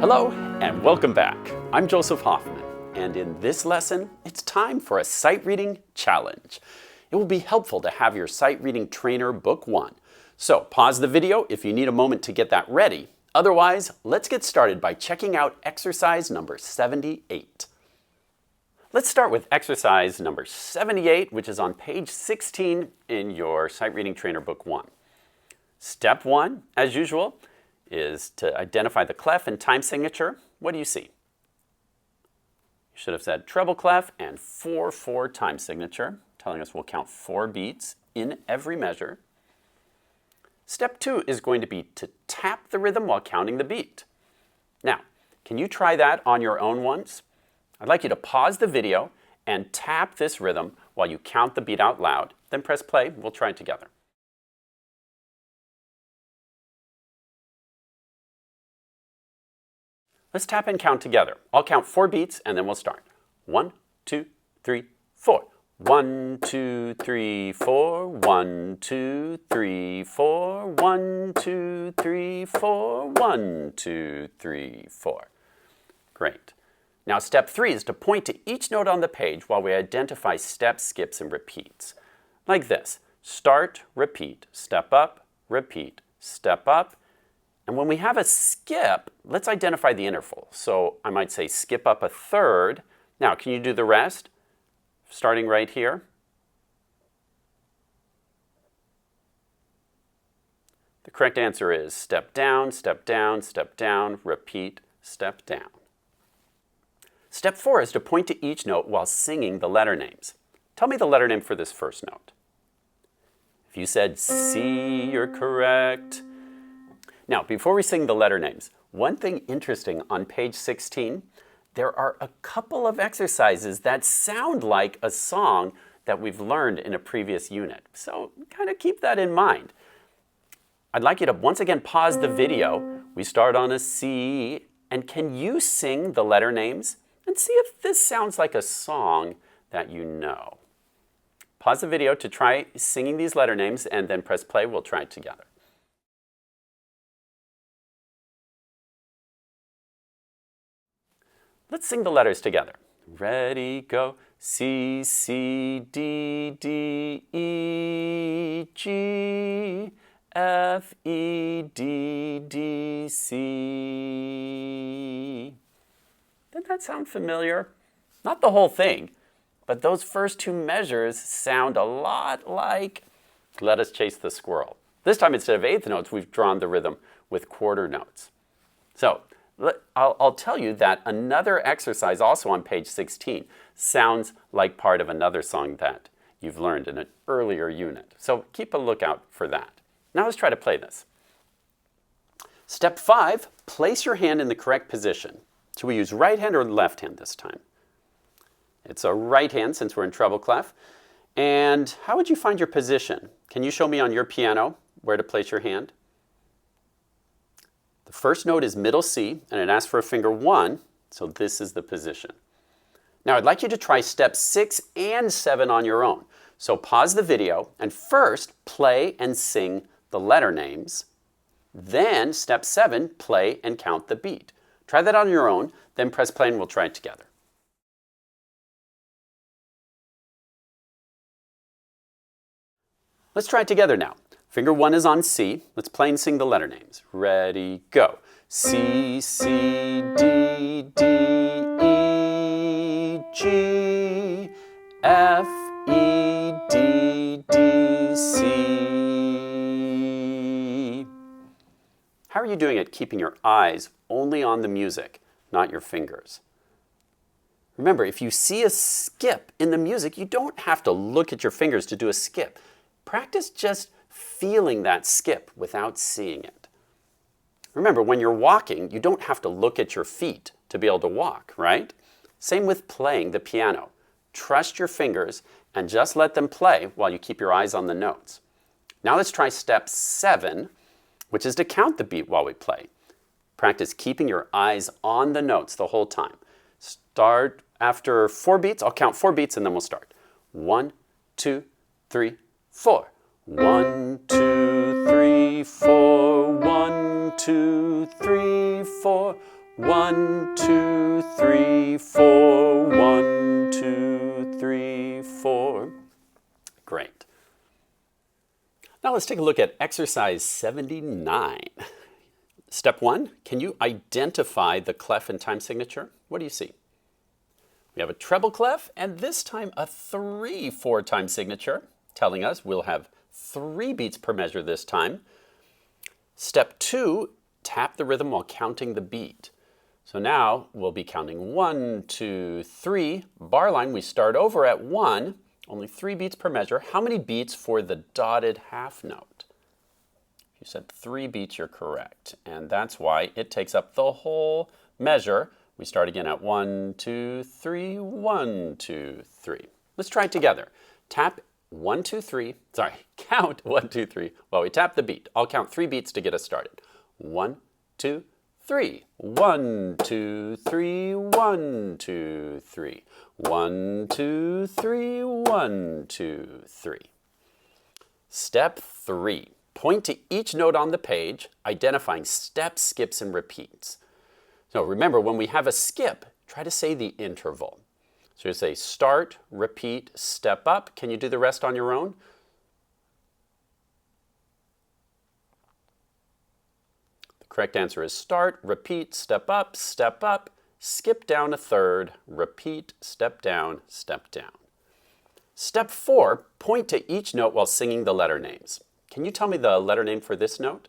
Hello and welcome back. I'm Joseph Hoffman, and in this lesson, it's time for a sight reading challenge. It will be helpful to have your sight reading trainer book one. So pause the video if you need a moment to get that ready. Otherwise, let's get started by checking out exercise number 78. Let's start with exercise number 78, which is on page 16 in your sight reading trainer book one. Step one, as usual, is to identify the clef and time signature. What do you see? You should have said treble clef and 4/4 time signature, telling us we'll count 4 beats in every measure. Step two is going to be to tap the rhythm while counting the beat. Now, can you try that on your own once? I'd like you to pause the video and tap this rhythm while you count the beat out loud, then press play. We'll try it together. Let's tap and count together. I'll count 4 beats and then we'll start. 1, 2, 3, 4. 1, 2, 3, 4. 1, 2, 3, 4. 1, 2, 3, 4. 1, 2, 3, 4. Great. Now step 3 is to point to each note on the page while we identify steps, skips, and repeats. Like this. Start, repeat, step up, repeat, step up. And when we have a skip, let's identify the interval. So I might say skip up a third. Now, can you do the rest? Starting right here. The correct answer is step down, step down, step down, repeat, step down. Step 4 is to point to each note while singing the letter names. Tell me the letter name for this first note. If you said C, you're correct. Now, before we sing the letter names, one thing interesting on page 16, there are a couple of exercises that sound like a song that we've learned in a previous unit. So kind of keep that in mind. I'd like you to once again pause the video. We start on a C, and can you sing the letter names? And see if this sounds like a song that you know. Pause the video to try singing these letter names and then press play. We'll try it together. Let's sing the letters together. Ready, go. C, C, D, D, E, G, F, E, D, D, C. Did that sound familiar? Not the whole thing, but those first 2 measures sound a lot like Let Us Chase the Squirrel. This time, instead of eighth notes, we've drawn the rhythm with quarter notes. So, I'll tell you that another exercise also on page 16 sounds like part of another song that you've learned in an earlier unit. So keep a lookout for that. Now let's try to play this. Step 5, place your hand in the correct position. Should we use right hand or left hand this time? It's a right hand since we're in treble clef. And how would you find your position? Can you show me on your piano where to place your hand? The first note is middle C, and it asks for a finger 1, so this is the position. Now I'd like you to try steps 6 and 7 on your own. So pause the video and first play and sing the letter names. Then step 7, play and count the beat. Try that on your own, then press play and we'll try it together. Let's try it together now. Finger 1 is on C. Let's play and sing the letter names. Ready, go. C, C, D, D, E, G, F, E, D, D, C. How are you doing at keeping your eyes only on the music, not your fingers? Remember, if you see a skip in the music, you don't have to look at your fingers to do a skip. Practice just feeling that skip without seeing it. Remember, when you're walking, you don't have to look at your feet to be able to walk, right? Same with playing the piano. Trust your fingers and just let them play while you keep your eyes on the notes. Now let's try step 7, which is to count the beat while we play. Practice keeping your eyes on the notes the whole time. Start after 4 beats. I'll count 4 beats and then we'll start. 1, 2, 3, 4. 1, 2, 3, 4. 1, 2, 3, 4. 1, 2, 3, 4. 1, 2, 3, 4. Great. Now let's take a look at exercise 79. Step 1, can you identify the clef and time signature? What do you see? We have a treble clef, and this time a 3/4 time signature, telling us we'll have 3 beats per measure this time. Step 2, tap the rhythm while counting the beat. So now we'll be counting 1, 2, 3. Bar line, we start over at 1, only 3 beats per measure. How many beats for the dotted half note? If you said 3 beats, you're correct. And that's why it takes up the whole measure. We start again at 1, 2, 3, 1, 2, 3. Let's try it together. Tap 1, 2, 3. Sorry, count 1, 2, 3 while we tap the beat. I'll count 3 beats to get us started. 1, 2, 3. 1, 2, 3. 1, 2, 3. 1, 2, 3. 1, 2, 3. Step 3. Point to each note on the page, identifying steps, skips, and repeats. So remember, when we have a skip, try to say the interval. So you say start, repeat, step up. Can you do the rest on your own? The correct answer is start, repeat, step up, skip down a third, repeat, step down, step down. Step 4, point to each note while singing the letter names. Can you tell me the letter name for this note?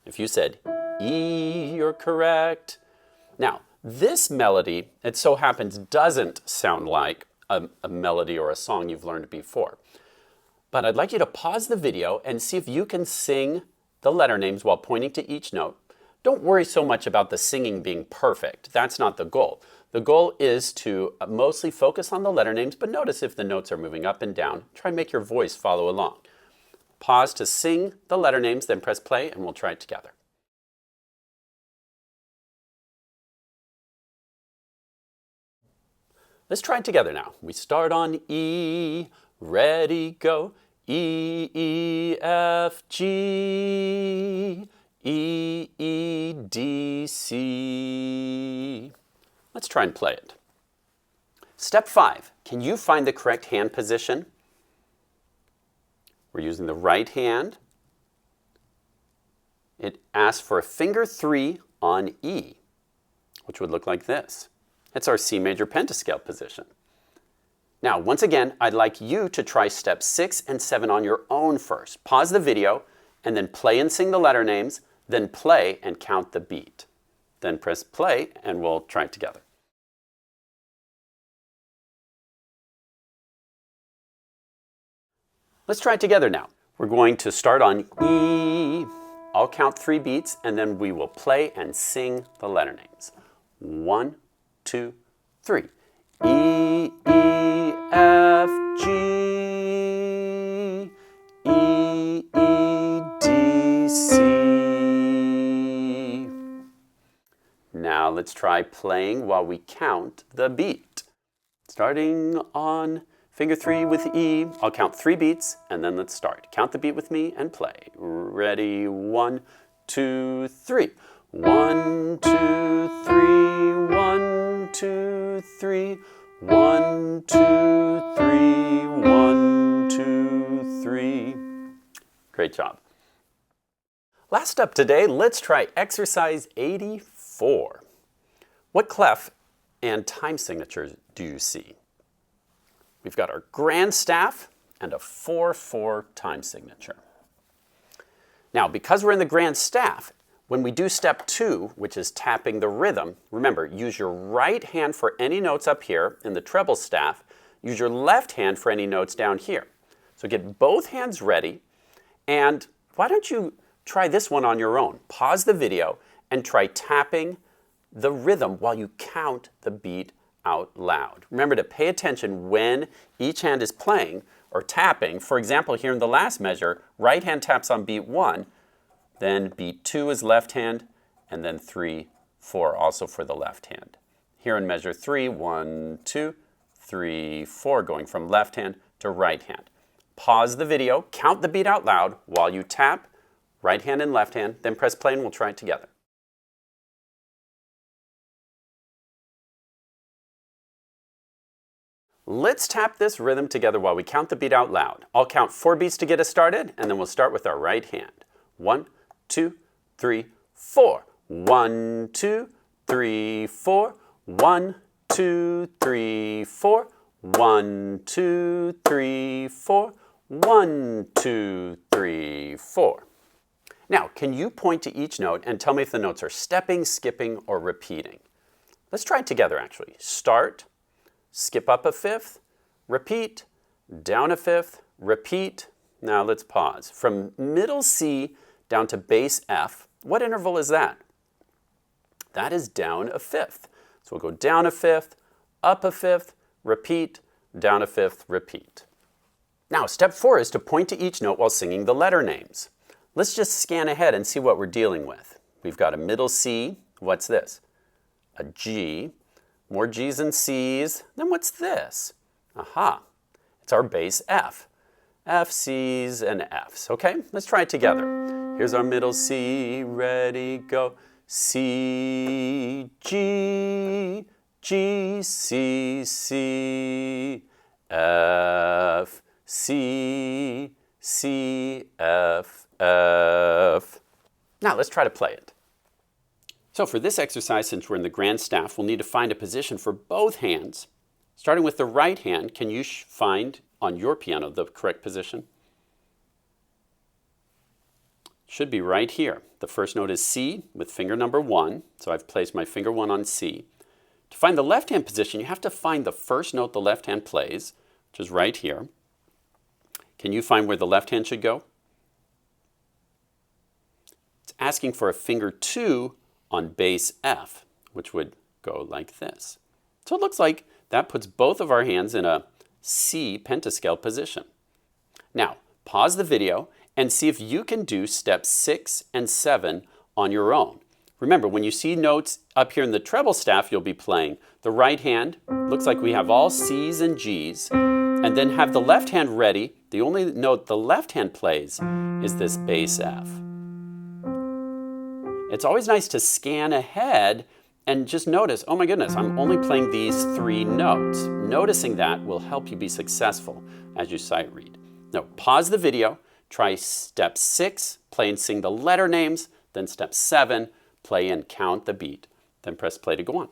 If you said E, you're correct. Now, this melody, it so happens, doesn't sound like a melody or a song you've learned before. But I'd like you to pause the video and see if you can sing the letter names while pointing to each note. Don't worry so much about the singing being perfect. That's not the goal. The goal is to mostly focus on the letter names, but notice if the notes are moving up and down. Try and make your voice follow along. Pause to sing the letter names, then press play, and we'll try it together. Let's try it together now. We start on E, ready, go. E, E, F, G, E, E, D, C. Let's try and play it. Step 5, can you find the correct hand position? We're using the right hand. It asks for a finger 3 on E, which would look like this. It's our C major pentascale position. Now, once again, I'd like you to try steps 6 and 7 on your own first. Pause the video, and then play and sing the letter names, then play and count the beat. Then press play, and we'll try it together. Let's try it together now. We're going to start on E. I'll count 3 beats, and then we will play and sing the letter names. 1, 2, 3. E, E, F, G, E, E, D, C. Now let's try playing while we count the beat. Starting on finger 3 with E, I'll count 3 beats, and then let's start. Count the beat with me and play. Ready, 1, 2, 3. 1, 2, 3, 1, 2, 3. 1, 2, 3, 1, 2, 3. Great job. Last up today, let's try exercise 84. What clef and time signatures do you see? We've got our grand staff and a 4/4 time signature. Now, because we're in the grand staff, when we do step 2, which is tapping the rhythm, remember, use your right hand for any notes up here in the treble staff. Use your left hand for any notes down here. So get both hands ready, and why don't you try this one on your own? Pause the video and try tapping the rhythm while you count the beat out loud. Remember to pay attention when each hand is playing or tapping. For example, here in the last measure, right hand taps on beat 1, then beat 2 is left hand, and then 3, 4 also for the left hand. Here in measure 3, 1, 2, 3, 4, going from left hand to right hand. Pause the video, count the beat out loud while you tap right hand and left hand, then press play and we'll try it together. Let's tap this rhythm together while we count the beat out loud. I'll count 4 beats to get us started, and then we'll start with our right hand. 1, 2, 3, 4. 1, 2, 3, 4. 1, 2, 3, 4. 1, 2, 3, 4. 1, 2, 3, 4. Now, can you point to each note and tell me if the notes are stepping, skipping, or repeating? Let's try it together, actually. Start, skip up a fifth, repeat, down a fifth, repeat. Now let's pause. From middle C down to bass F, what interval is that? That is down a fifth. So we'll go down a fifth, up a fifth, repeat, down a fifth, repeat. Now, step 4 is to point to each note while singing the letter names. Let's just scan ahead and see what we're dealing with. We've got a middle C. What's this? A G. More G's and C's. Then what's this? Aha. It's our bass F. F, C's, and F's. Okay, let's try it together. Here's our middle C. Ready, go. C, G, G, C, C, F, C, C, F, F. Now let's try to play it. So for this exercise, since we're in the grand staff, we'll need to find a position for both hands. Starting with the right hand, can you find on your piano the correct position? Should be right here. The first note is C with finger number 1. So I've placed my finger 1 on C. To find the left hand position, you have to find the first note the left hand plays, which is right here. Can you find where the left hand should go? It's asking for a finger 2 on bass F, which would go like this. So it looks like that puts both of our hands in a C pentascale position. Now, pause the video and see if you can do steps 6 and 7 on your own. Remember, when you see notes up here in the treble staff, you'll be playing the right hand. Looks like we have all C's and G's. And then have the left hand ready. The only note the left hand plays is this bass F. It's always nice to scan ahead and just notice, oh my goodness, I'm only playing these 3 notes. Noticing that will help you be successful as you sight read. Now, pause the video. Try step 6, play and sing the letter names. Then step 7, play and count the beat. Then press play to go on.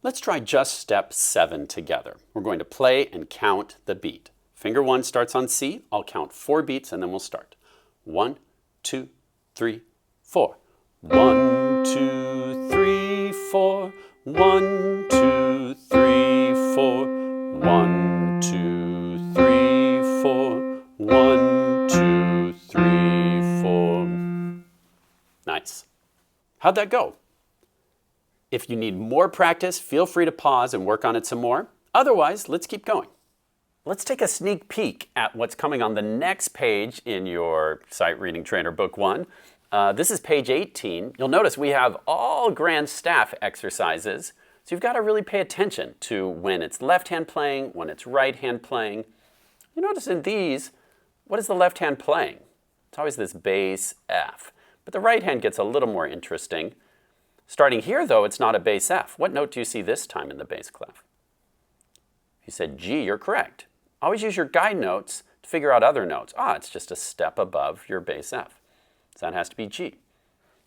Let's try just step 7 together. We're going to play and count the beat. Finger 1 starts on C. I'll count 4 beats and then we'll start. 1, 2, 3, 4. 1, 2, 3, 4. 1, 2, 3, 4. 1, 2, 3, 4. 1, 2, 3, 4. Nice. How'd that go? If you need more practice, feel free to pause and work on it some more. Otherwise, let's keep going. Let's take a sneak peek at what's coming on the next page in your Sight Reading Trainer Book 1. This is page 18. You'll notice we have all grand staff exercises. So you've got to really pay attention to when it's left hand playing, when it's right hand playing. You notice in these, what is the left hand playing? It's always this bass F. But the right hand gets a little more interesting. Starting here, though, it's not a bass F. What note do you see this time in the bass clef? You said G, you're correct. Always use your guide notes to figure out other notes. It's just a step above your bass F. So that has to be G.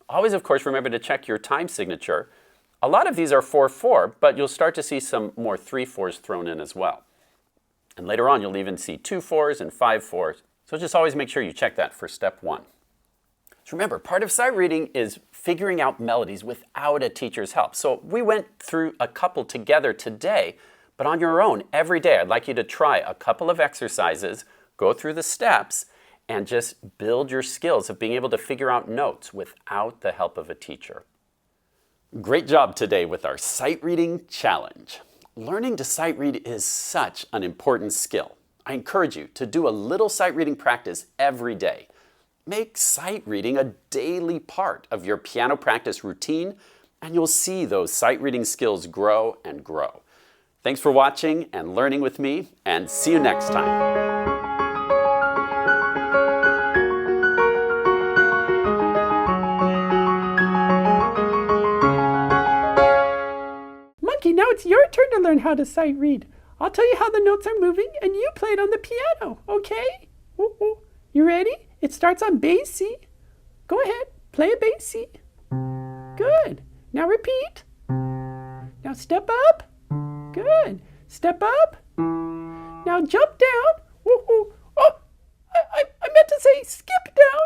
Always, of course, remember to check your time signature. A lot of these are 4/4, but you'll start to see some more 3/4s thrown in as well. And later on, you'll even see 2/4s and 5/4s. So just always make sure you check that for step 1. So remember, part of sight reading is figuring out melodies without a teacher's help. So we went through a couple together today, but on your own, every day, I'd like you to try a couple of exercises, go through the steps, and just build your skills of being able to figure out notes without the help of a teacher. Great job today with our sight reading challenge. Learning to sight read is such an important skill. I encourage you to do a little sight reading practice every day. Make sight reading a daily part of your piano practice routine, and you'll see those sight reading skills grow and grow. Thanks for watching and learning with me, and see you next time. your turn to learn how to sight read. I'll tell you how the notes are moving, and you play it on the piano, okay? Ooh, ooh. You ready? It starts on bass C. Go ahead, play a bass C. Good. Now repeat. Now step up. Good. Step up. Now jump down. Ooh, ooh. Oh, I meant to say skip down.